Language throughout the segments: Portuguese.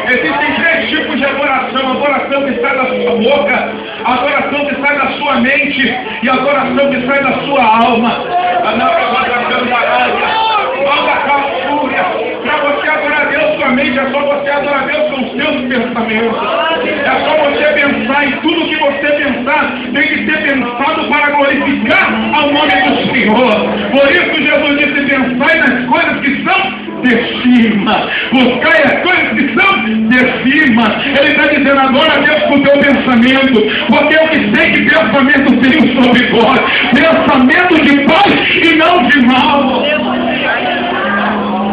Existem três tipos de adoração: adoração que sai da sua boca, adoração que sai da sua mente e adoração que sai da sua alma. Para você adorar a Deus com a mente, é só você adorar a Deus com os seus pensamentos. É só você pensar em tudo que você pensar, tem que ser pensado para glorificar ao nome do Senhor. Por isso Jesus disse: pensai nas coisas que são de cima, buscai as coisas que são de cima. Ele está dizendo: adora a Deus com o teu pensamento, porque eu que sei que pensamento tenho sobre vós, pensamento de paz e não de mal.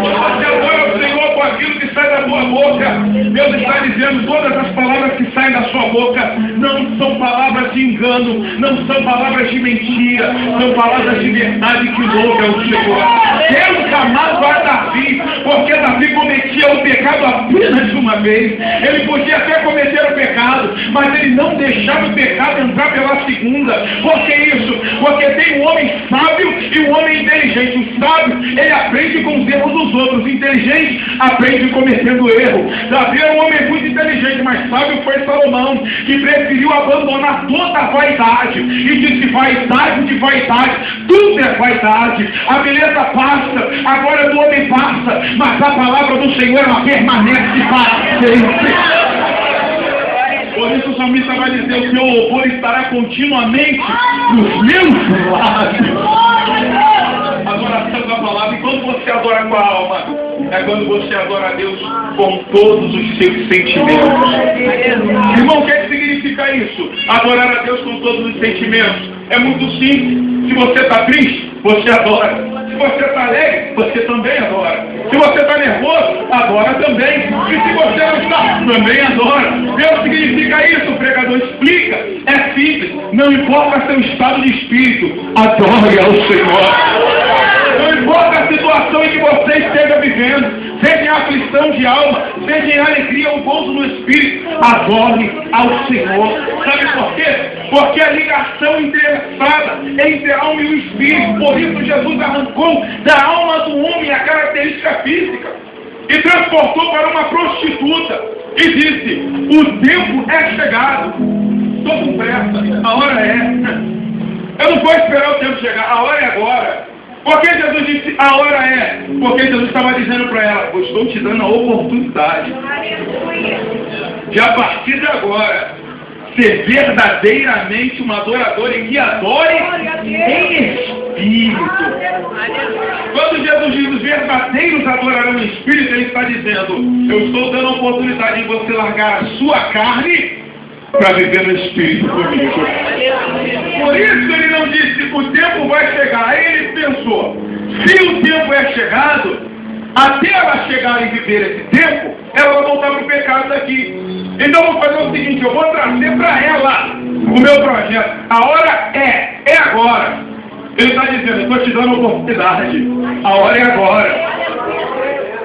Você adora o Senhor com aquilo que sai da tua boca. Deus está dizendo: todas as palavras que saem da sua boca não são palavras de engano, não são palavras de mentira, são palavras de verdade que louva o Senhor. Deus jamais vai Davi, porque Davi cometia o pecado apenas uma vez. Ele podia até cometer o pecado, mas ele não deixava o pecado entrar pela segunda. Por que isso? Porque tem um homem sábio e um homem inteligente. O sábio, ele aprende com os erros dos outros. O inteligente aprende cometendo erro. Davi era um homem muito inteligente, mas sábio foi Salomão, que preferiu abandonar toda a vaidade e disse: vaidade de vaidade, tudo é vaidade. A beleza passa, a glória do homem passa, mas a palavra do Senhor, ela permanece para sempre. Por isso o salmista vai dizer: o seu louvor estará continuamente nos meus lábios. Adoração da palavra. E quando você adora com a alma, é quando você adora a Deus com todos os seus sentimentos. Irmão, o que significa isso? Adorar a Deus com todos os sentimentos. É muito simples. Se você está triste, você adora. Se você está alegre, você também adora. Se você está nervoso, adora também. E se você não está, também adora. Deus significa isso, o pregador explica. É simples. Não importa seu estado de espírito, adore ao Senhor. Não importa a situação em que você esteja vivendo, seja em aflição de alma, seja em alegria ou gozo no espírito, adore ao Senhor. Sabe por quê? Porque a ligação interessada entre a alma e o espírito. Por isso Jesus arrancou da alma do homem a característica física e transportou para uma prostituta e disse: o tempo é chegado. Estou com pressa, a hora é. Eu não vou esperar o tempo chegar, a hora é agora. Por que Jesus disse a hora é? Porque Jesus estava dizendo para ela: eu estou te dando a oportunidade de, a partir de agora, ser verdadeiramente uma adoradora e que adore em espírito. Quando Jesus diz os verdadeiros adorarão em espírito, ele está dizendo: eu estou dando a oportunidade de você largar a sua carne para viver no espírito comigo. Por isso ele não disse: o tempo vai chegar. Aí ele pensou: se o tempo é chegado, até ela chegar e viver esse tempo, ela vai voltar para o pecado daqui. Então eu vou fazer o seguinte: eu vou trazer para ela o meu projeto. A hora é agora. Ele está dizendo: eu estou te dando a oportunidade. A hora é agora.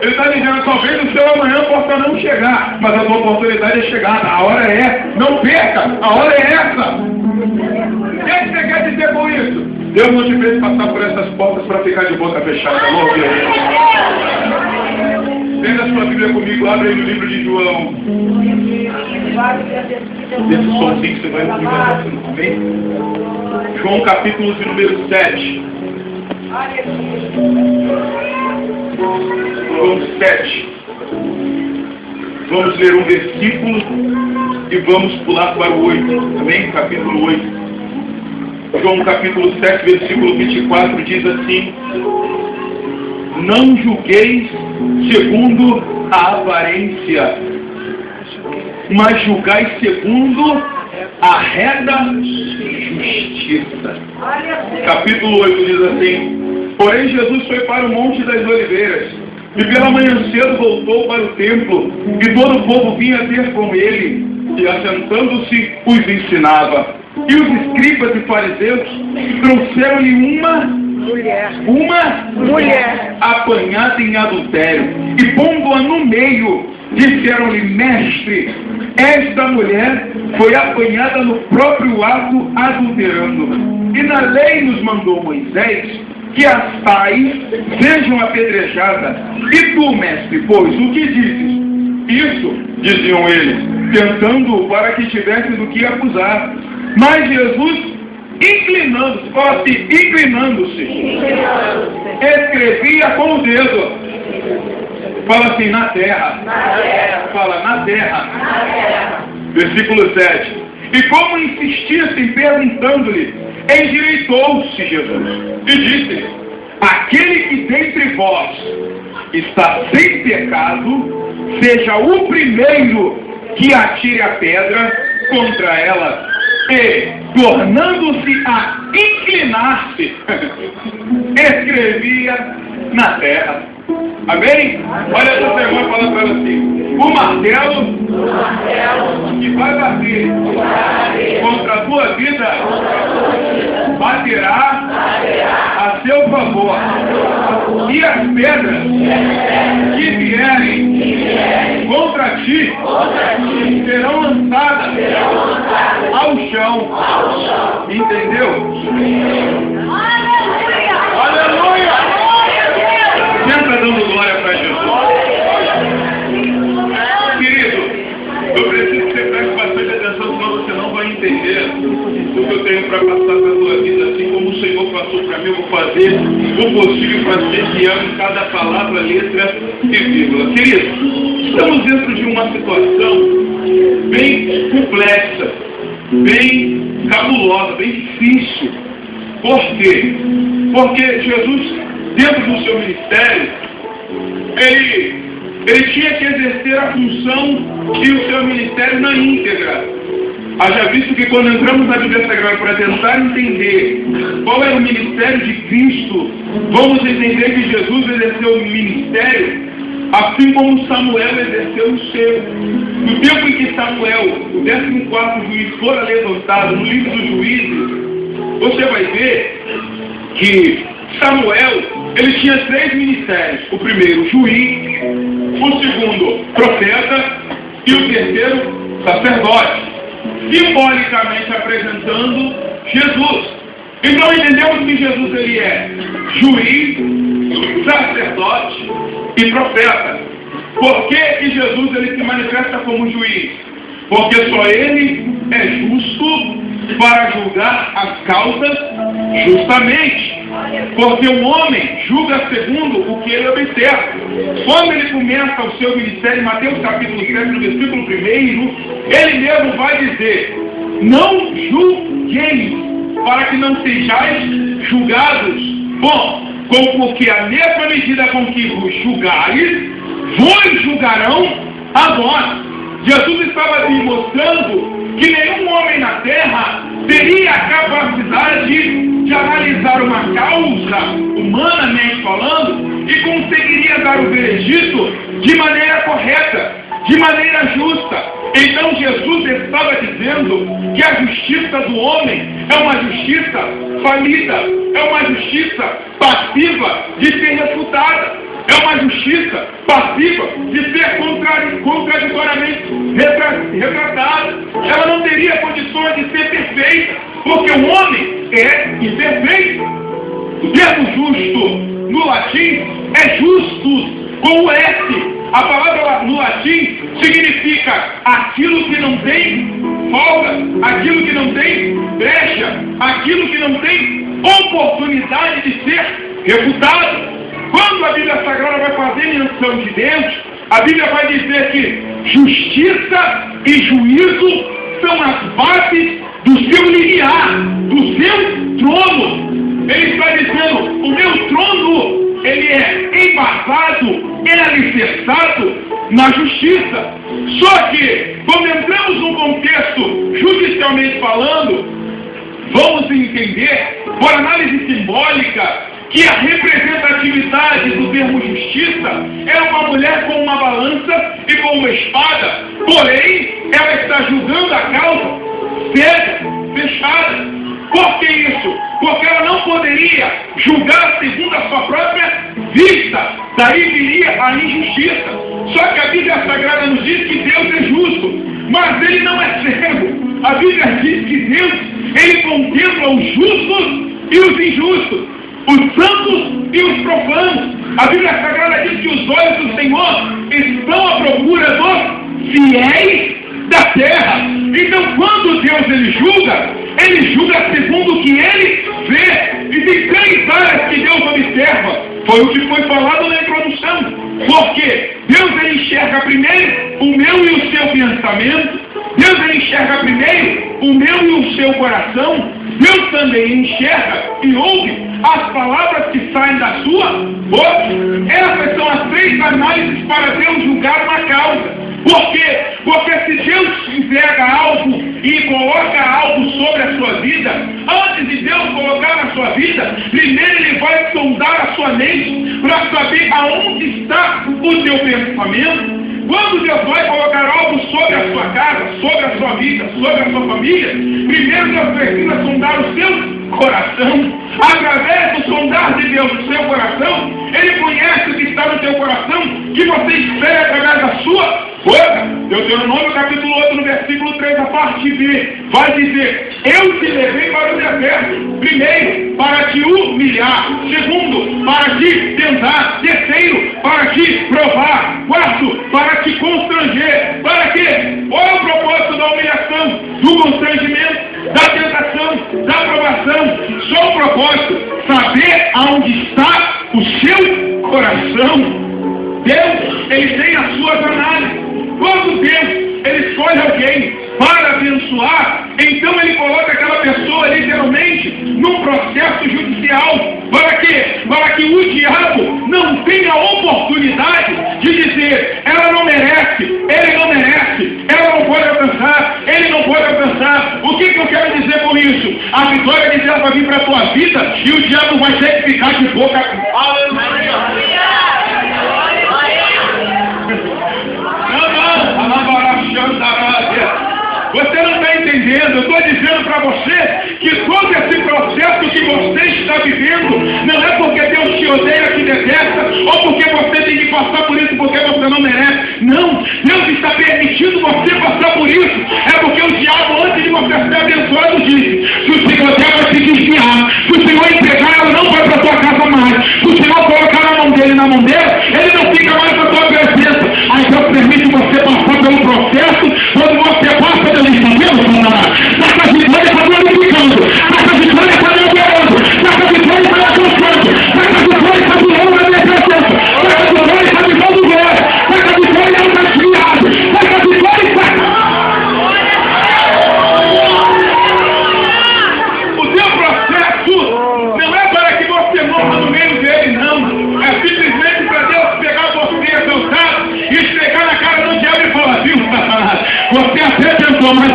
Ele está dizendo: talvez o seu amanhã possa não chegar, mas a tua oportunidade é chegada. A hora é. Não perca. A hora é essa. O que você quer dizer com isso? Deus não te fez passar por essas portas para ficar de boca fechada. Tendo a sua Bíblia comigo, abre aí no livro de João. Esse somzinho que você vai ouvir, João capítulo de número 7. João 7. Vamos ler um versículo e vamos pular para o 8. Amém? Capítulo 8. João capítulo 7, versículo 24 diz assim: não julgueis segundo a aparência, mas julgai segundo a reta justiça. Capítulo 8 diz assim: porém Jesus foi para o Monte das Oliveiras, e pela manhã cedo voltou para o templo, e todo o povo vinha ter com ele, e assentando-se os ensinava. E os escribas e fariseus trouxeram-lhe uma mulher apanhada em adultério, e pondo-a no meio, disseram-lhe: mestre, esta mulher foi apanhada no próprio ato adulterando. E na lei nos mandou Moisés que as tais sejam apedrejadas. E tu, mestre, pois, o que dizes? Isso diziam eles, tentando para que tivesse do que acusar. Mas Jesus, inclinando-se, fala assim, inclinando-se, escrevia com o dedo. Fala assim, na terra. Fala, na terra. Versículo 7. E como insistissem perguntando-lhe, endireitou-se Jesus e disse, aquele que dentre vós está sem pecado, seja o primeiro que atire a pedra contra ela. E, tornando-se a inclinar-se, escrevia na terra. Amém? Olha essa pergunta falando para ela assim, o martelo que vai bater contra a tua vida baterá a seu favor, e as pedras que vierem contra ti serão lançadas ao chão. Entendeu? Aleluia! Sempre dando glória para Jesus. Querido, eu preciso que você preste bastante atenção, senão você não vai entender o que eu tenho para passar para a tua vida. Assim como o Senhor passou para mim, eu vou fazer o possível para ser guiando em cada palavra, letra e vírgula. Querido, estamos dentro de uma situação bem complexa, bem cabulosa, bem difícil. Por quê? Porque Jesus, dentro do seu ministério, ele tinha que exercer a função e o seu ministério na íntegra. Haja visto que quando entramos na Bíblia Sagrada para tentar entender qual era o ministério de Cristo, vamos entender que Jesus exerceu o ministério assim como Samuel exerceu o seu. No tempo em que Samuel, o 14º juiz, fora levantado no livro dos Juízes, você vai ver que Samuel, ele tinha 3 ministérios. O primeiro, juiz. O segundo, profeta. E o terceiro, sacerdote. Simbolicamente apresentando Jesus. Então entendemos que Jesus ele é juiz, sacerdote e profeta. Por que que Jesus ele se manifesta como juiz? Porque só ele é justo para julgar as causas justamente. Porque o homem julga segundo o que ele observa. Quando ele começa o seu ministério, em Mateus capítulo 7, no versículo 1, ele mesmo vai dizer, não julgueis, para que não sejais julgados. Bom, porque a mesma medida com que vos julgares, vos julgarão a vós. Jesus estava assim mostrando que nenhum homem na terra teria a capacidade de analisar uma causa, humanamente falando, e conseguiria dar o veredito de maneira correta, de maneira justa. Então Jesus estava dizendo que a justiça do homem é uma justiça falida, é uma justiça passiva de ser refutada. É uma justiça passiva de ser contraditoriamente retratada. Ela não teria condições de ser perfeita, porque o homem é imperfeito. O termo justo no latim é justus, com o S. A palavra no latim significa aquilo que não tem folga, aquilo que não tem brecha, aquilo que não tem oportunidade de ser refutado. Quando a Bíblia Sagrada vai fazer menção de Deus, a Bíblia vai dizer que justiça e juízo são as bases do seu limiar, do seu trono. Ele está dizendo, o meu trono, ele é embasado, é alicerçado na justiça. Só que, quando entramos num contexto judicialmente falando, vamos entender, por análise simbólica, que a representatividade do termo justiça é uma mulher com uma balança e com uma espada, porém, ela está julgando a causa cega, fechada. Por que isso? Porque ela não poderia julgar segundo a sua própria vista, daí viria a injustiça. Só que a Bíblia Sagrada nos diz que Deus é justo, mas ele não é cego. A Bíblia diz que Deus, ele contempla os justos e os injustos, os santos e os profanos. A Bíblia Sagrada diz que os olhos do Senhor estão à procura dos fiéis da terra. Então, quando Deus ele julga segundo o que ele vê. E tem 3 áreas que Deus observa. Foi o que foi falado na introdução. Porque Deus ele enxerga primeiro o meu e o seu pensamento. Deus ele enxerga primeiro o meu e o seu coração. Deus também enxerga e ouve as palavras que saem da sua boca. Essas são as 3 análises para Deus julgar uma causa. Por quê? Porque se Deus entrega algo e coloca algo sobre a sua vida, antes de Deus colocar na sua vida, primeiro Ele vai sondar a sua mente para saber aonde está o teu pensamento. Quando Deus vai colocar algo sobre a sua casa, sobre a sua vida, sobre a sua família, primeiro Deus precisa sondar o seu coração. Através do sondar de Deus no seu coração, Ele conhece o que está no teu coração, que você espera através da sua boca. Deuteronômio capítulo 8, no versículo 3, a parte B, vai dizer: eu te levei para o deserto, primeiro, para te humilhar, segundo, para te tentar, terceiro, para te provar, quarto, para te constranger. Para quê? Qual é o propósito da humilhação, do constrangimento, da tentação, da provação? Só o propósito: saber aonde está o seu coração. Deus, Ele tem as suas análises. Quando Deus Ele escolhe alguém para abençoar, então Ele coloca aquela pessoa literalmente num processo judicial. Para quê? Para que o diabo não tenha oportunidade de dizer: ela não merece, ele não merece, ela não pode alcançar, ele não pode alcançar. O que eu quero dizer com isso? A vitória de Deus vai vir para a tua vida e o diabo vai ter que ficar de boca. Você não está entendendo. Eu estou dizendo para você que todo esse processo que você está vivendo não é porque Deus te odeia, te detesta, ou porque você tem que passar por isso porque você não merece. Não, Deus está permitindo você passar por isso. É porque o diabo, antes de você ser abençoado, disse: se o Senhor der, vai se desviar. Se o Senhor entregar, ela não vai para a tua casa mais. Se o Senhor colocar na mão dele e na mão dela, ele não fica mais na tua presença. Aí Deus permite você passar pelo processo. Quando você passa, Deus está vendo, Satanás? Essa vitória está glorificando. Essa vitória está liberando. Essa vitória está alcançando. Essa vitória está doando na minha presença. Essa vitória está me dando glória. Essa vitória não está desviada. Essa vitória está... O teu processo não é para que você morra no meio dele, não. É simplesmente para Deus pegar você exaltado e esfregar na cara do diabo e falar: viu, Satanás? Você até tentou, mas é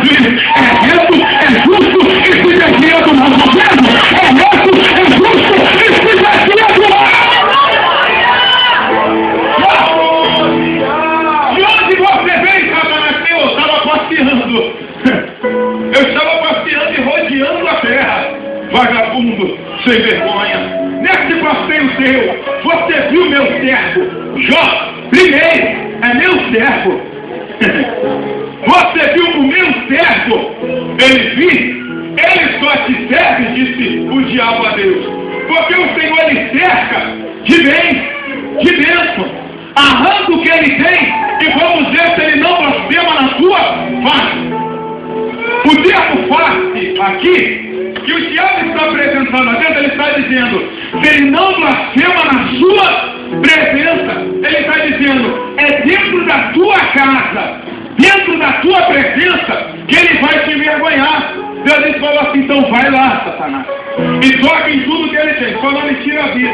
reto, é justo e se desvia do mal. É reto, é justo e se desvia do mal. De onde você vem, Satanás? Eu estava passeando. Eu estava passeando e rodeando a terra. Vagabundo, sem vergonha. Nesse passeio seu, você viu meu servo Jó? Primeiro, é meu servo. Você viu o meu servo? Ele só te serve, disse o diabo a Deus. Porque o Senhor ele cerca de bem, de bênção. Arranca o que ele tem e vamos ver se ele não blasfema na sua face. O termo face aqui, que o diabo está apresentando a Deus, ele está dizendo: se ele não blasfema na sua presença, ele está dizendo: é dentro da tua casa, dentro da tua presença, que ele vai te envergonhar. Deus falou assim: então vai lá, Satanás, e toca em tudo que ele tem, só não lhe tira a vida.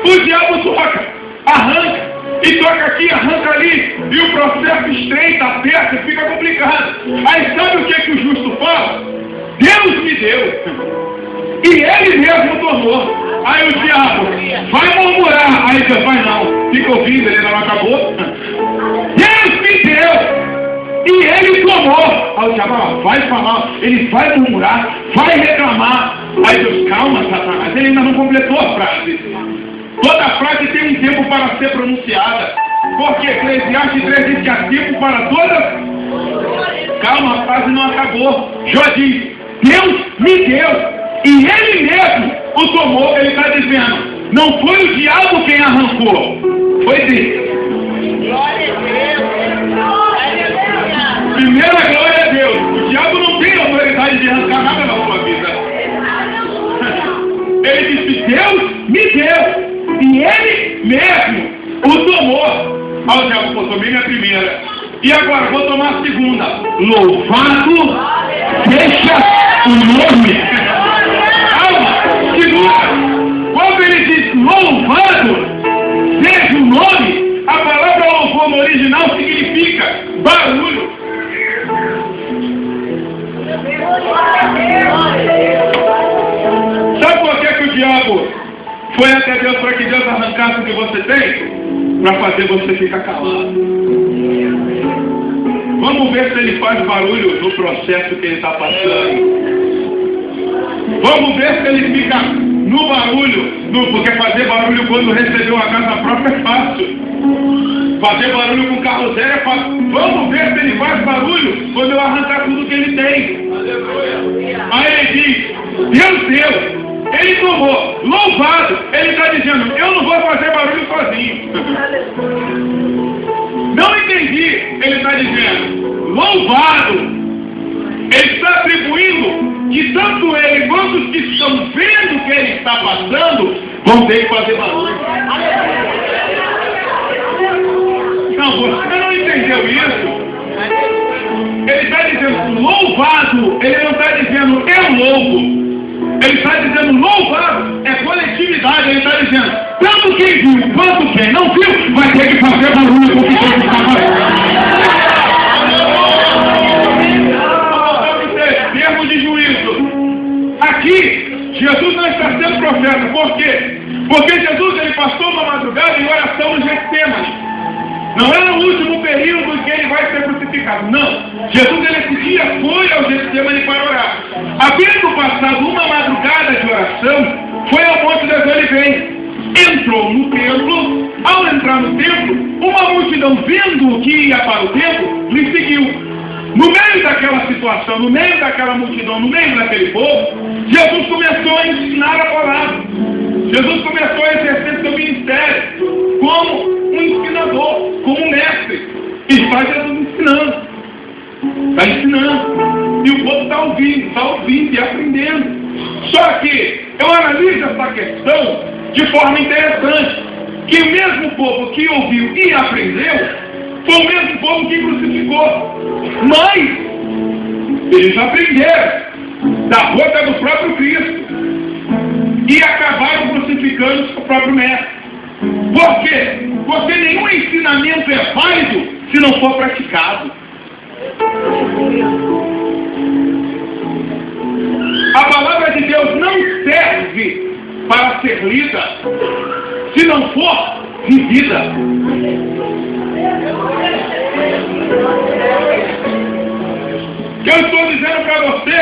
O diabo toca, arranca, e toca aqui, arranca ali, e o processo estreita, aperta, fica complicado. Aí sabe o que o justo fala? Deus me deu, e ele mesmo tomou. Aí o diabo vai murmurar, aí Deus vai não, fica ouvindo, ele não acabou. Deus me deu, e ele tomou. Aí o diabo vai falar, ele vai murmurar, vai reclamar. Aí Deus: calma, Satanás, ele ainda não completou a frase. Toda frase tem um tempo para ser pronunciada. Porque Eclesiastes 3 diz que há tempo para todas. Calma, a frase não acabou. Jó diz: Deus me deu, e ele mesmo o tomou. Ele está dizendo: não foi o diabo quem arrancou, foi Deus. Glória a Deus. Primeira glória a Deus. O diabo não tem autoridade de arrancar nada da sua vida. Ele disse, Deus me deu. E ele mesmo o tomou. Ao diabo, pô, tomei minha primeira. E agora, vou tomar a segunda. Louvado seja o nome. Calma, segura. Quando ele diz louvado seja o nome, a palavra louvor no original significa barulho. Sabe por que o diabo foi até Deus para que Deus arrancasse o que você tem? Para fazer você ficar calado. Vamos ver se ele faz barulho no processo que ele está passando. Vamos ver se ele fica no barulho, porque fazer barulho quando recebeu a casa própria é fácil. Fazer barulho com carro zero é fácil. Vamos ver se ele faz barulho quando eu arrancar tudo que ele tem. Aí ele diz, Deus deu. Ele tomou, louvado. Ele está dizendo, eu não vou fazer barulho sozinho. Não entendi. Ele está dizendo, louvado. Ele está atribuindo que tanto ele quanto os que estão vendo o que ele está passando vão ter que fazer barulho. Não, você não entendeu isso? Ele está dizendo louvado. Ele não está dizendo eu louvo. Ele está dizendo louvado. É coletividade. Ele está dizendo tanto quem viu quanto quem não viu vai ter que fazer barulho porque todo mundo está fazendo. Termo de juízo. Aqui, Jesus não está sendo profeta. Por quê? Porque Jesus ele passou uma madrugada em oração no Getsêmani. Não é no último período em que ele vai ser crucificado. Não. Jesus nesse dia foi ao Getsêmani para orar. Havendo passado uma madrugada de oração, foi ao Monte das Oliveiras. Entrou no templo. Ao entrar no templo, uma multidão vendo que ia para o templo, lhe seguiu. No meio daquela situação, no meio daquela multidão, no meio daquele povo, Jesus começou a ensinar a palavra. Jesus começou a exercer seu ministério como um ensinador, como um mestre. E está Jesus ensinando. Está ensinando. E o povo está ouvindo e aprendendo. Só que eu analiso essa questão de forma interessante. Que o mesmo povo que ouviu e aprendeu foi o mesmo povo que crucificou. Mas eles aprenderam da boca do próprio Cristo e acabaram crucificando o próprio mestre. Por quê? Porque nenhum ensinamento é válido se não for praticado. A palavra de Deus não serve para ser lida se não for vivida. O que eu estou dizendo para você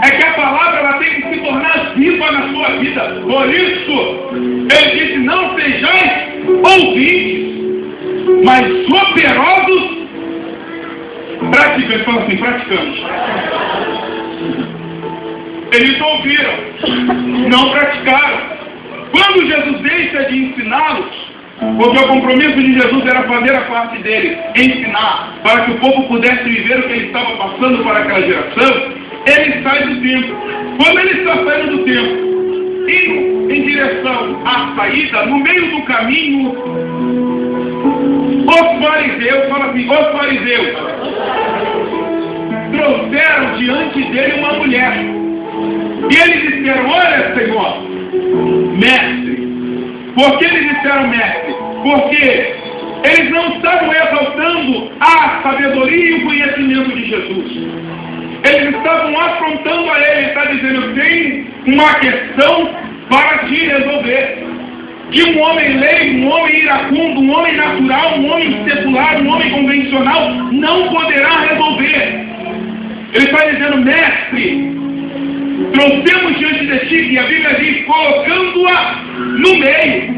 é que a palavra ela tem que se tornar viva na sua vida. Por isso, ele disse, não sejais ouvintes, mas operosos praticantes. Fala assim, praticantes. Eles ouviram, não praticaram. Quando Jesus deixa de ensiná-los, porque o compromisso de Jesus era fazer a parte dele, ensinar, para que o povo pudesse viver o que ele estava passando para aquela geração, ele sai do templo. Quando ele está saindo do templo, indo em direção à saída, no meio do caminho, os fariseus, fala assim, os fariseus, trouxeram diante dele uma mulher. E eles disseram, olha, Senhor, mestre. Por que eles disseram mestre? Porque eles não estavam exaltando a sabedoria e o conhecimento de Jesus. Eles estavam afrontando a ele. Ele está dizendo, tem uma questão para te resolver. Que um homem leigo, um homem iracundo, um homem natural, um homem secular, um homem convencional não poderá resolver. Ele está dizendo, mestre, trouxemos diante de ti, e a Bíblia diz, colocando-a no meio.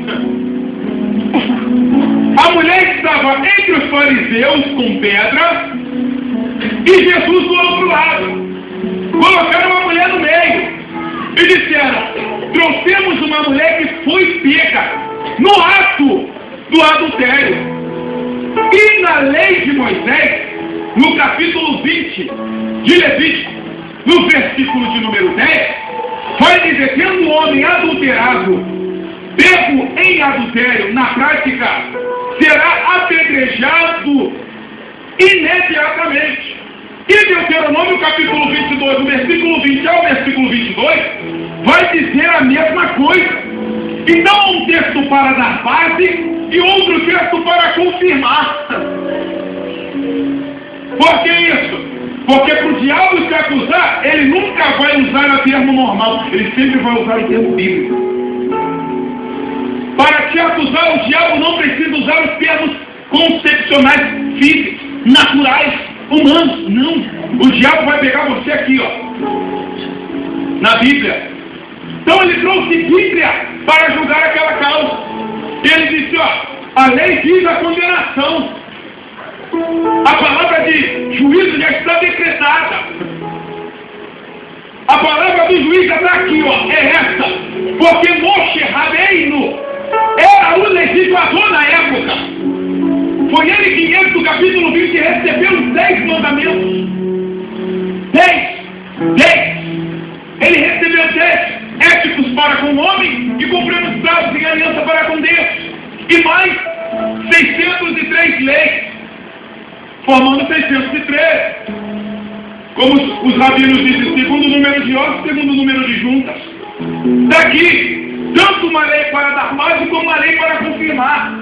A mulher estava entre os fariseus com pedra e Jesus do outro lado. Colocaram a mulher no meio e disseram, trouxemos uma mulher que foi pega no ato do adultério. E na lei de Moisés no capítulo 20 de Levítico, no versículo de número 10, vai dizer: tendo um homem adulterado, pego em adultério, na prática, será apedrejado imediatamente. E Deuteronômio capítulo 22, do versículo 20 ao versículo 22, vai dizer a mesma coisa. Então, um texto para dar base e outro texto para confirmar. Por que isso? Porque para o diabo te acusar, ele nunca vai usar o termo normal, ele sempre vai usar o termo bíblico. Para te acusar, o diabo não precisa usar os termos concepcionais, físicos, naturais, humanos. Não. O diabo vai pegar você aqui, ó, na Bíblia. Então ele trouxe Bíblia para julgar aquela causa. Ele disse, ó, a lei diz a condenação. A palavra de juízo já está decretada. A palavra do juiz já está aqui, ó, é essa. Porque Moshe Rabbeinu era o legislador na época. Foi ele que, dentro do capítulo 20, recebeu os 10 mandamentos. 10. Ele recebeu 10 éticos para com o homem e cumpriu os prazos em aliança para com Deus. E mais 603 leis, formando 603. Como os rabinos dizem, segundo o número de ossos, segundo o número de juntas. Daqui, tanto uma lei para dar base como uma lei para confirmar.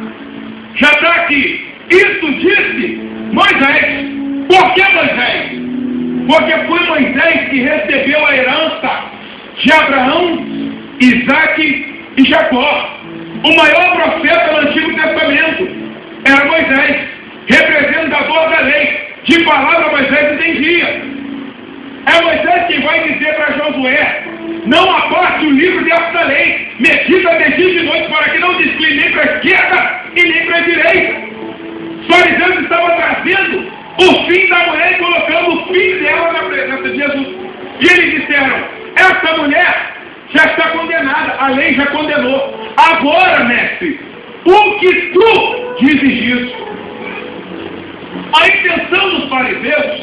Já está aqui. Isso disse Moisés. Por que Moisés? Porque foi Moisés que recebeu a herança de Abraão, Isaque e Jacó. O maior profeta do Antigo Testamento era Moisés, representador da lei. De palavra Moisés entendia. É Moisés quem vai dizer para Josué: não aparte o livro desta lei, medita de dia e de noite, para que não desvie nem para a esquerda e nem para a direita. Os fariseus estavam trazendo o fim da mulher e colocando o fim dela na presença de Jesus. E eles disseram: essa mulher já está condenada, a lei já condenou. Agora, mestre, o que tu dizes disso? A intenção dos fariseus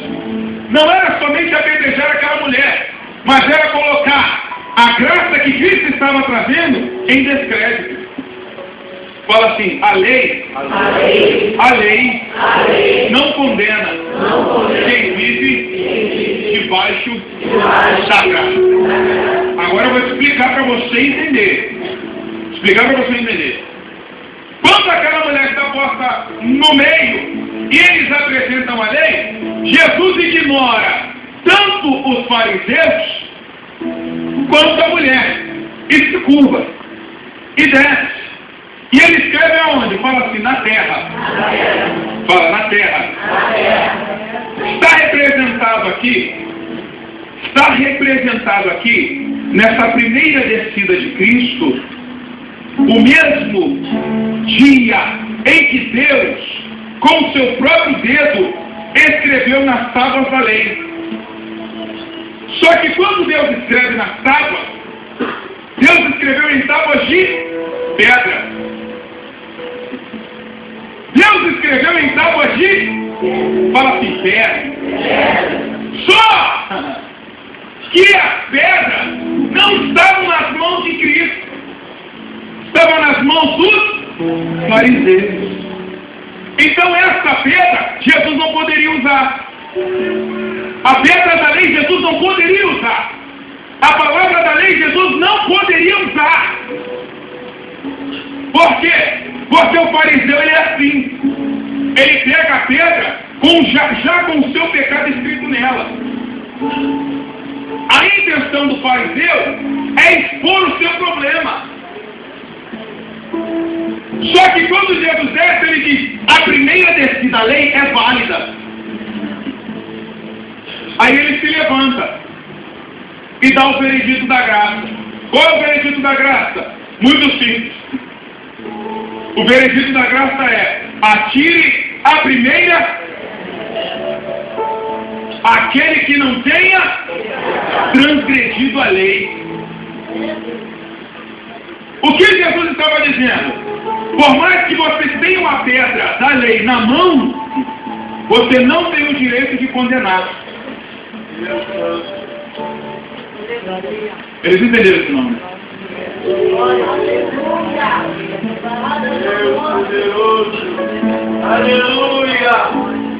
não era somente apedrejar aquela mulher, mas era colocar a graça que Cristo estava trazendo em descrédito. Fala assim: a lei não condena quem vive debaixo da graça. Agora eu vou explicar para você entender. Quando aquela mulher está posta no meio e eles apresentam a lei, Jesus ignora tanto os fariseus quanto a mulher. E se curva e desce. E ele escreve aonde? Fala assim: na terra. Fala, na terra. Está representado aqui, nessa primeira descida de Cristo, o mesmo dia em que Deus, com seu próprio dedo, escreveu nas tábuas da lei. Só que quando Deus escreve nas tábuas, Deus escreveu em tábuas de pedra. Deus escreveu em tábuas de... Fala assim: pedra. Só que as pedras não estavam nas mãos de Cristo. Estavam nas mãos dos fariseus. Então essa pedra Jesus não poderia usar. A pedra da lei Jesus não poderia usar. A palavra da lei Jesus não poderia usar. Por quê? Porque o fariseu, ele é assim. Ele pega a pedra já com o seu pecado escrito nela. A intenção do fariseu é expor o seu problema. Só que quando Jesus desce, ele diz: a primeira descida da lei é válida. Aí ele se levanta e dá o veredito da graça. Qual é o veredito da graça? Muito simples. O veredito da graça é: atire a primeira aquele que não tenha transgredido a lei. O que Jesus estava dizendo? Por mais que vocês tenham a pedra da lei na mão, Você não tem o direito de condenar. Eles entenderam esse nome? Aleluia!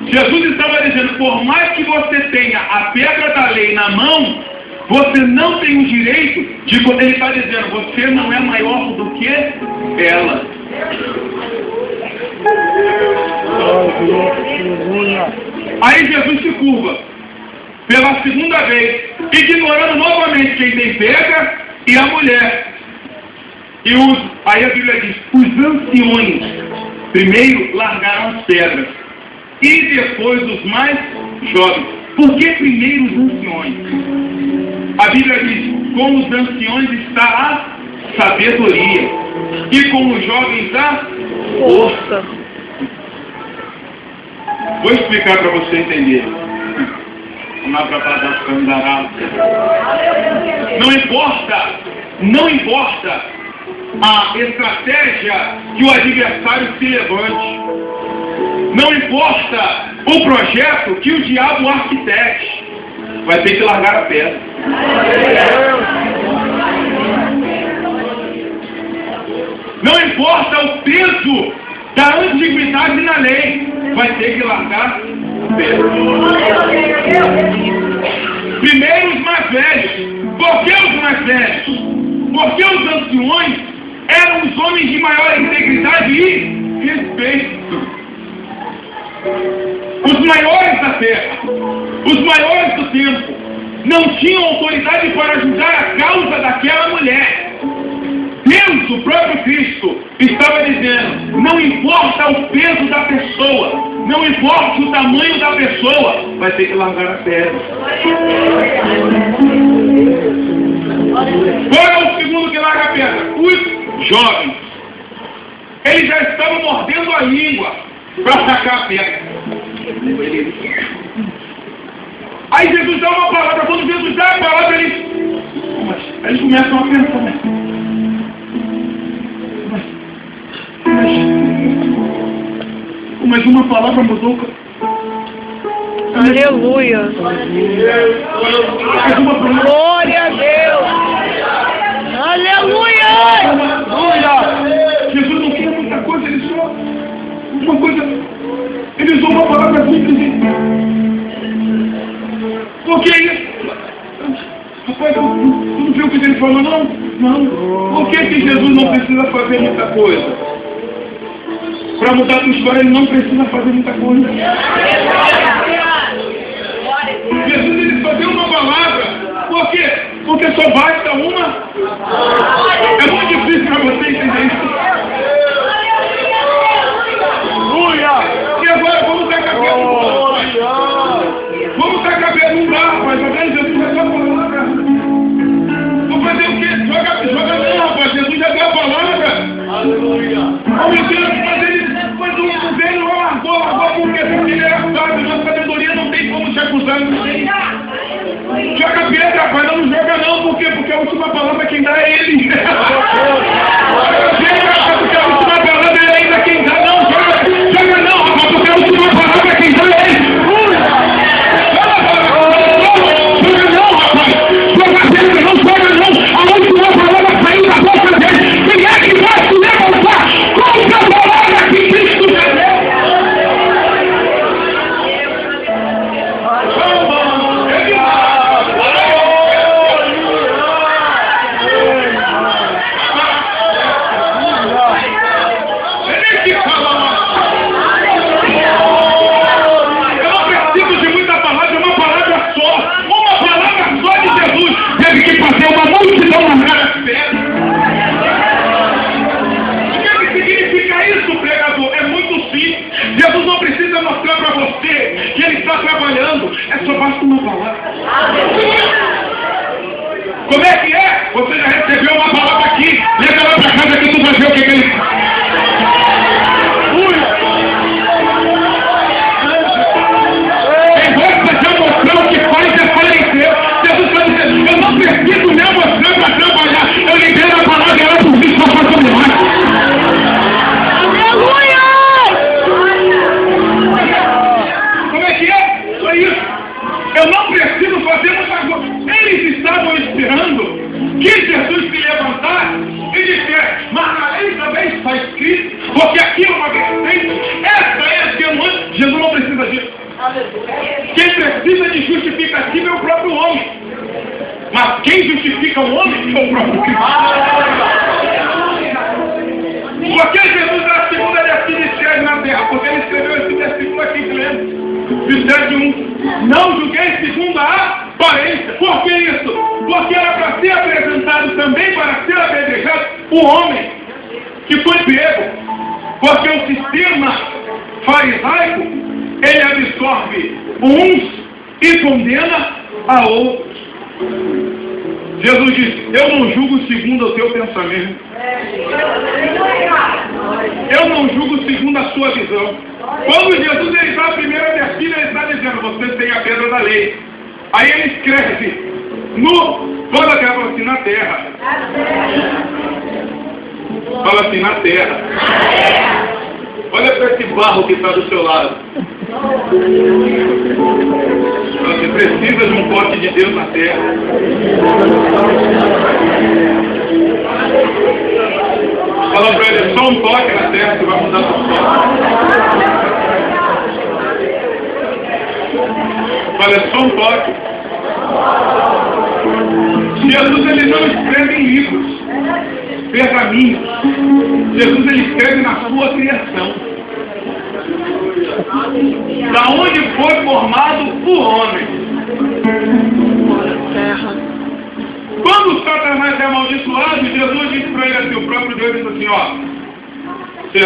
Jesus estava dizendo, por mais que você tenha a pedra da lei na mão, você não tem o direito de... Ele está dizendo, você não é maior do que ela. Aí Jesus se curva pela segunda vez, ignorando novamente quem tem pedra e a mulher. Aí a Bíblia diz, os anciões primeiro largaram as pedras e depois os mais jovens. Por que primeiro os anciões? A Bíblia diz, com os anciões está a sabedoria e com os jovens a força. Vou explicar para você entender. Não importa a estratégia que o adversário se levante. Não importa o projeto que o diabo arquitete. Vai ter que largar a pedra. Não importa o peso da antiguidade na lei. Vai ter que largar a pedra. Primeiro os mais velhos. Por que os mais velhos? Porque os anciões eram os homens de maior integridade e respeito. Os maiores da terra, os maiores do tempo, não tinham autoridade para ajudar a causa daquela mulher. Deus, o próprio Cristo, estava dizendo, não importa o peso da pessoa, não importa o tamanho da pessoa, vai ter que largar a pedra. Qual é o segundo que larga a pedra? Os jovens. Eles já estavam mordendo a língua para sacar a pedra. Aí Jesus dá uma palavra. Quando Jesus dá a palavra, eles começam a pensar. Mas uma palavra mudou. Aleluia. Glória a Deus. Aleluia. Jesus não quer muita coisa, ele só uma coisa. Ele usou uma palavra simples. Por que isso? Rapaz, tu não viu o que ele falou, não? Não. Por que Jesus não precisa fazer muita coisa? Para mudar a tua história, ele não precisa fazer muita coisa. Jesus, ele só deu uma palavra. Por quê? Porque só basta uma. É muito difícil para você entender isso. E agora vamos dar cabelo. Vamos dar cabelo, não dá, rapaz. Jesus já deu a palavra. Vou fazer o quê? Joga não, rapaz. Jesus já deu a palavra. Aleluia. Oh, meu Deus, mas o velho largou porque ele era sábio. Nossa sabedoria não tem como te acusar. Joga pedra, rapaz. Não joga não. Por quê? Porque a última palavra quem dá é ele. Porque a última palavra é ainda quem dá. Não, joga não, rapaz. Porque a última palavra quem dá é ele. Joga não, rapaz. Joga pedra, não joga não. A última palavra saiu da boca dele. Quem é que vai se levantar contra a palavra que Cristo já deu? Jesus não precisa mostrar para você que ele está trabalhando. É só basta uma palavra. Como é que é? Você já recebeu uma palavra aqui. Leva ela para casa que tu vai ver o que ele faz. Em você já mostrou que faz é falecer. Jesus está dizendo, eu não preciso me mostrar para trabalhar. Eu libero a palavra e ela por mim só faz sobre nós. Quem precisa de justificativa é o próprio homem. Mas quem justifica o homem é o próprio Cristo. Porque Jesus é a segunda definição na terra, porque ele escreveu esse versículo aqui que lemos. Verso 1. Não julguei segundo a aparência. Por que isso? Porque era para ser apresentado também para ser apedrejado o homem que foi pego. Porque o sistema farisaico, ele absorve uns e condena a outros. Jesus disse, eu não julgo segundo o teu pensamento. Eu não julgo segundo a sua visão. Quando Jesus ele dá a primeira descida, ele está dizendo, vocês têm a pedra da lei. Aí ele escreve, fala assim, na terra. Fala assim, na terra. Olha para esse barro que está do seu lado. Você precisa de um pote de Deus na terra. Fala para ele, só um toque na terra que vai mudar tudo. Fala, só um toque. Jesus ele não escreve em livros, pergaminhos. Jesus ele escreve na sua criação. Da onde foi formado o homem. Quando Satanás é amaldiçoado, Jesus disse para ele assim, o próprio Deus disse assim, ó,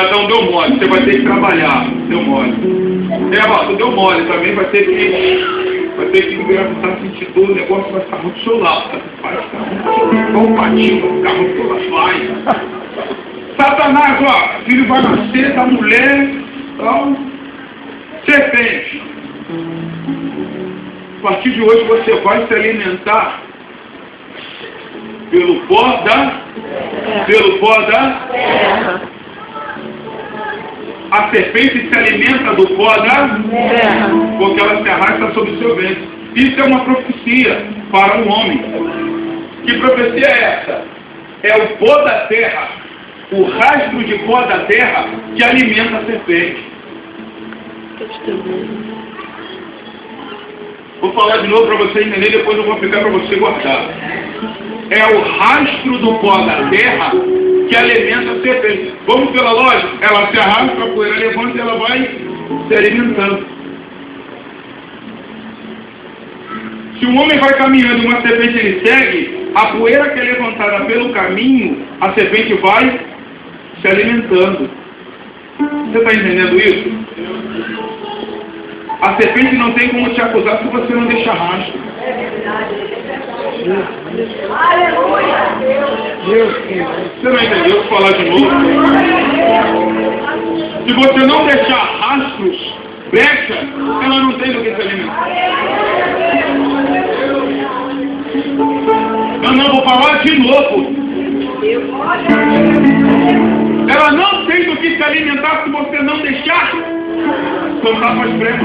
Adão deu mole, você vai ter que trabalhar, deu mole. Tu deu mole, também vai ter que engraçar, sentir dor, o negócio vai ficar muito solado, vai ficar muito patinho, vai ficar muito mais. Satanás, ó, filho vai nascer da mulher, então, serpente. A partir de hoje você vai se alimentar pelo pó da terra. A serpente se alimenta do pó da terra, porque ela se arrasta sobre o seu ventre. Isso é uma profecia para um homem. Que profecia é essa? É o pó da terra, o rastro de pó da terra que alimenta a serpente. Vou falar de novo para você entender, depois eu vou aplicar para você guardar. É o rastro do pó da terra que alimenta a serpente. Vamos pela lógica? Ela se arrasta, a poeira levanta e ela vai se alimentando. Se um homem vai caminhando e uma serpente ele segue, a poeira que é levantada pelo caminho, a serpente vai se alimentando. Você está entendendo isso? A serpente não tem como te acusar se você não deixar rastro. Aleluia! Você não entendeu? Vou falar de novo. Se você não deixar rastros, brecha, ela não tem do que se alimentar. Eu não vou falar de novo. Ela não tem do que se alimentar se você não deixar soltar para as brechas.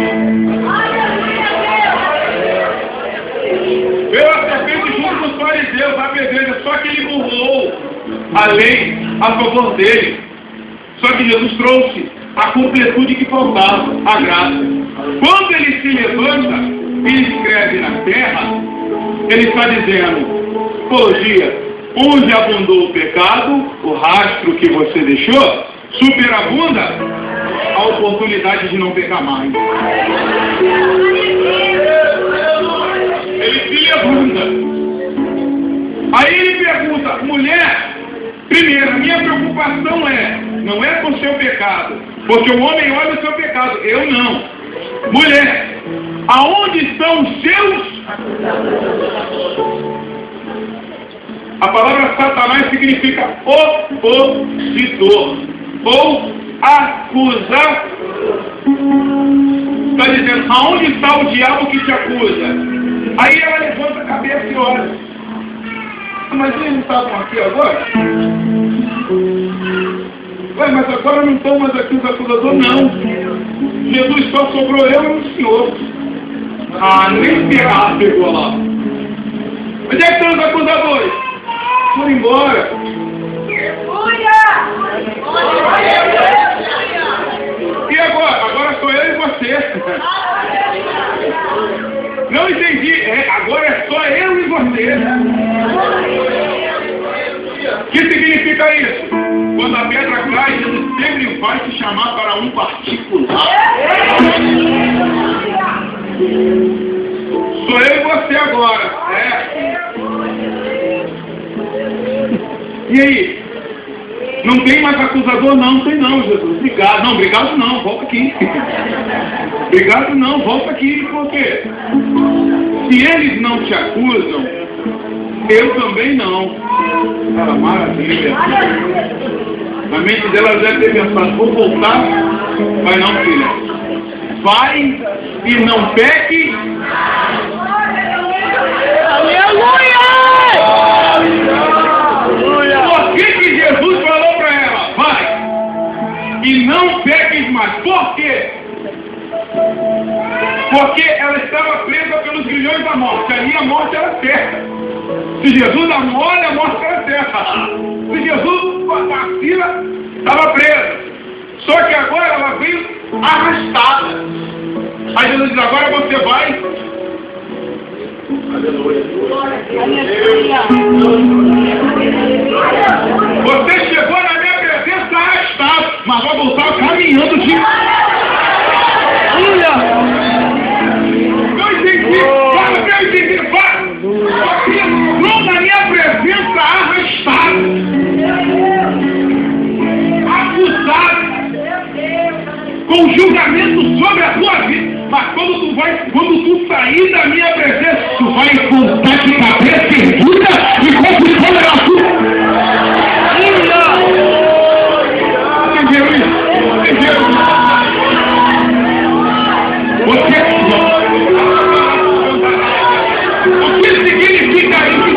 Veio a serpente junto com os fariseus, a pedreira, só que ele burlou a lei a favor dele. Só que Jesus trouxe a completude que faltava, a graça. Quando ele se levanta e escreve na terra, ele está dizendo, apologia, onde abundou o pecado, o rastro que você deixou, superabunda a oportunidade de não pecar mais. Ele se levanta. Aí ele pergunta, mulher, primeiro, a minha preocupação não é com o seu pecado, porque o homem olha o seu pecado, eu não. Mulher, aonde estão os seus? A palavra Satanás significa opositor, ou acusar. Está dizendo, aonde está o diabo que te acusa? Aí ela levanta a cabeça e olha. Mas eles não estavam aqui agora? Ué, mas agora não estão mais aqui os acusadores? Não. Jesus só sobrou eu e o Senhor. Ah, nem ferrado pegou lá. Onde é que estão os acusadores? Foram embora. E agora? Agora sou eu e você. Não entendi. Agora é só eu e você. O que significa isso? Quando a pedra cai, Jesus sempre vai te chamar para um particular. Sou eu e você agora. E aí? Não tem mais acusador? Não tem não, Jesus. Obrigado. Não, obrigado não. Volta aqui. Obrigado não. Volta aqui. Por quê? Se eles não te acusam, eu também não. Cara, maravilha. Na mente dela deve ter pensado, vou voltar. Vai não, filha. Vai e não peque. Aleluia! Por que Jesus falou para ela? Vai e não peques mais. Por quê? Porque ela estava presa pelos grilhões da morte. Ali a morte era certa. Se Jesus dá mole, a morte era certa. Se Jesus vacila, estava presa. Só que agora ela veio arrastada. Aí Jesus diz, agora você vai. Você chegou na minha presença arrastado, mas vai voltar caminhando de... Não entendi. Vai. Você entrou na minha presença arrastado, acusado, com julgamento sobre a tua vida. Mas quando tu sair da minha presença, tu vai voltar de cabeça erguida e como se fosse a sua. Entendeu isso? Entendeu? Você... O que significa isso?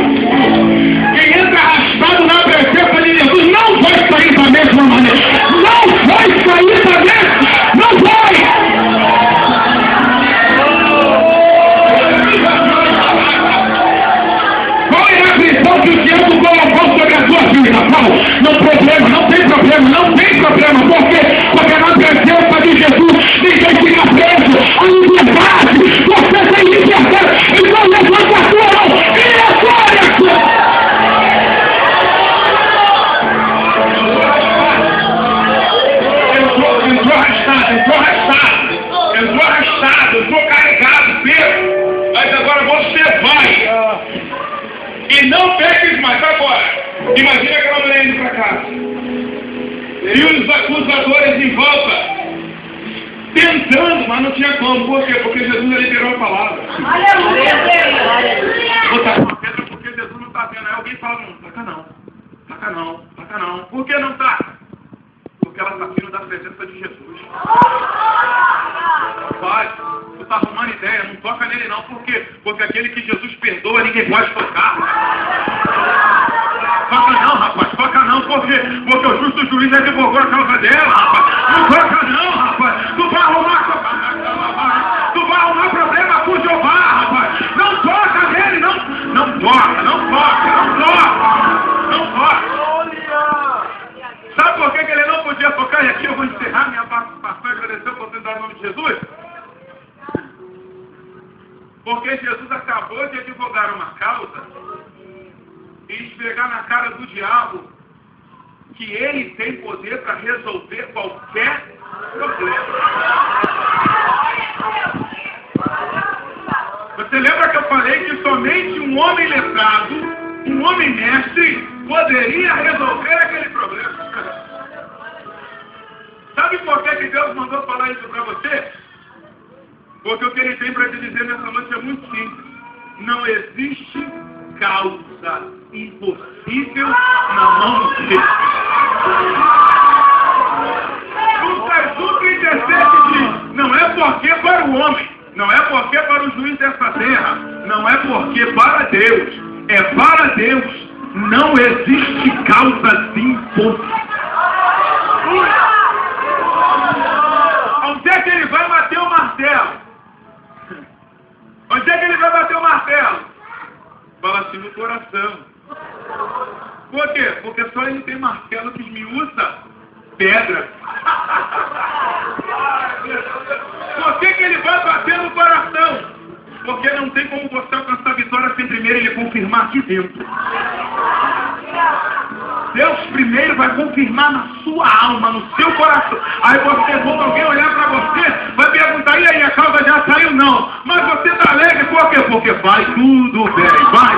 Quem entra arrastado na presença de Jesus não vai sair da mesma maneira. Não vai sair da mesma. Não vai! Que o diabo colocou sobre a sua vida, Paulo. Não tem problema. Por quê? Porque na presença de Jesus ninguém fica preso. A liberdade, você tem liberdade. Então levanta a sua mão e acolhe a sua. Entrou arrastado, entrou carregado, Pedro. Mas agora você vai. E não peques mais agora. Imagina aquela mulher indo para casa. E os acusadores em volta. Tentando, mas não tinha como. Por quê? Porque Jesus liberou a palavra. Aleluia! Vou estar com a pedra porque Jesus não está vendo. Aí alguém fala, não, taca não. Por que não está? Porque ela está vindo da presença de Jesus. Rapaz, tu está arrumando ideia, não toca nele não. Por quê? Porque aquele que Jesus perdoa, ninguém pode tocar. Toca não, por quê? Porque o justo juiz advogou a causa dela, rapaz. Não toca não, rapaz. Tu vai arrumar problema com Jeová, rapaz. Não toca nele, não toca. Sabe por que ele não podia tocar? E aqui eu vou encerrar minha participação e agradecer a oportunidade em nome de Jesus. Porque Jesus acabou de advogar uma causa e esfregar na cara do diabo que ele tem poder para resolver qualquer problema. Você lembra que eu falei que somente um homem letrado, um homem mestre, poderia resolver aquele problema? Sabe por que Deus mandou falar isso para você? Porque o que ele tem para te dizer nessa noite é muito simples. Não existe causa impossível na mão de Deus. Lucas 1,37 diz, não é porque para o homem, não é porque para o juiz dessa terra, não é porque para Deus, é para Deus. Não existe causa impossível. Onde é que ele vai bater o martelo? Onde é que ele vai bater o martelo? Fala assim no coração. Por quê? Porque só ele tem martelo que esmiuça pedra. Por que ele vai bater no coração? Porque não confirmar aqui dentro. Deus primeiro vai confirmar na sua alma, no seu coração. Aí você, quando alguém olhar para você, vai perguntar, e aí, a causa já saiu? Não. Mas você está alegre por quê? Porque vai tudo bem, vai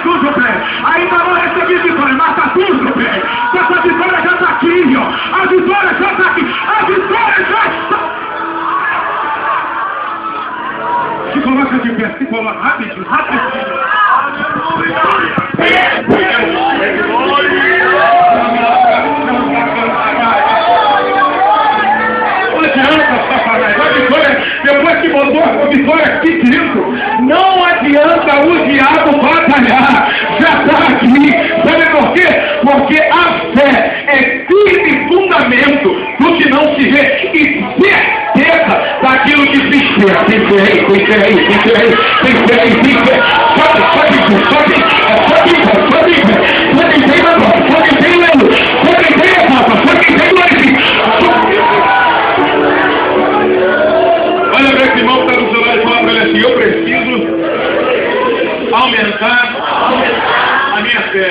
tudo bem. Ainda não recebi vitória, mas está tudo bem. Essa vitória já está aqui, ó. A vitória já está aqui. A vitória já está. Se coloca de pé, se coloca rapidinho. Depois que botou a vitória aqui dentro, não adianta o diabo batalhar, já está aqui. Sabe por quê? Porque a fé é firme fundamento do que não se vê e certeza daquilo que se espera. Tem fé aí. Olha para esse irmão que está do seu lado e fala para ele assim, eu preciso aumentar a minha fé.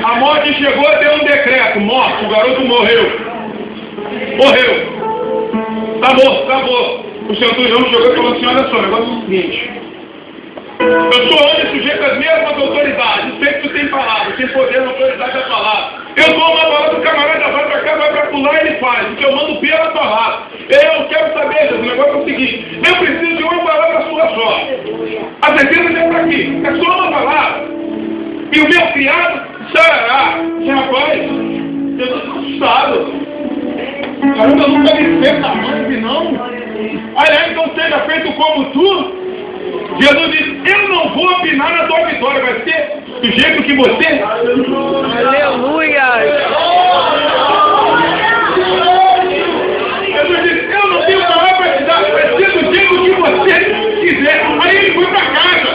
A morte chegou, deu um decreto, morte, o garoto morreu. Acabou. O centurião chegou e falou assim, olha só, o negócio é o seguinte. Eu sou homem sujeito às mesmas autoridades, sei que tu tem palavra, tem poder na autoridade da palavra. Eu dou uma palavra do camarada, vai pra cá, vai pra lá, ele faz, o que eu mando pela palavra. Eu quero saber, Jesus, o negócio é o seguinte, eu preciso de uma palavra sua só. A certeza já está aqui, é só uma palavra. E o meu criado sarará. Rapaz, eu estou assustado. Caramba, eu nunca me fez na mãe, não. Aliás, então seja feito como tu. Jesus disse, eu não vou opinar na tua vitória, vai ser do jeito que você. Aleluia! Jesus disse, eu não tenho palavra para te dar, vai ser do jeito que você quiser. Aí ele foi para casa.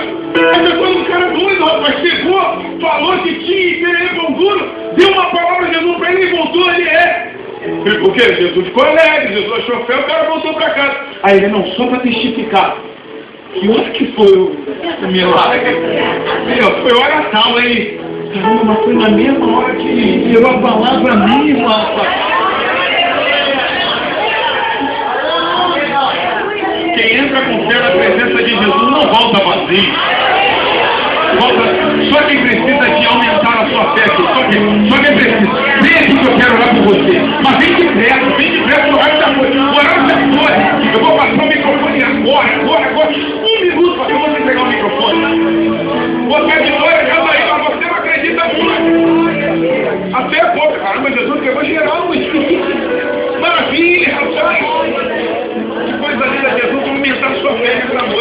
Aí depois um cara doido, rapaz, chegou, falou que tinha interesse com duro, deu uma palavra de Jesus para ele e voltou, ele é. Por quê? Jesus ficou alegre, Jesus achou fé, o cara voltou para casa. Aí ele, não, só para testificar. Que hora que foi o milagre? Foi hora tal, aí. Caramba, mas foi na mesma hora que virou a palavra minha, rapaz. Quem entra com fé na presença de Jesus não volta vazio. Só quem precisa de aumentar a sua fé, só quem precisa. Vem aqui que eu quero orar por você. Mas vem depressa, o horário já foi. O horário já foi. Eu vou passar o microfone agora. 1 minuto para você pegar o microfone. Você é vitória, já tá aí, mas você não acredita muito. Até é pouco. Caramba, Jesus pegou geral. Maravilha, rapaz. Que coisa linda, Jesus, aumentar a sua fé nessa noite.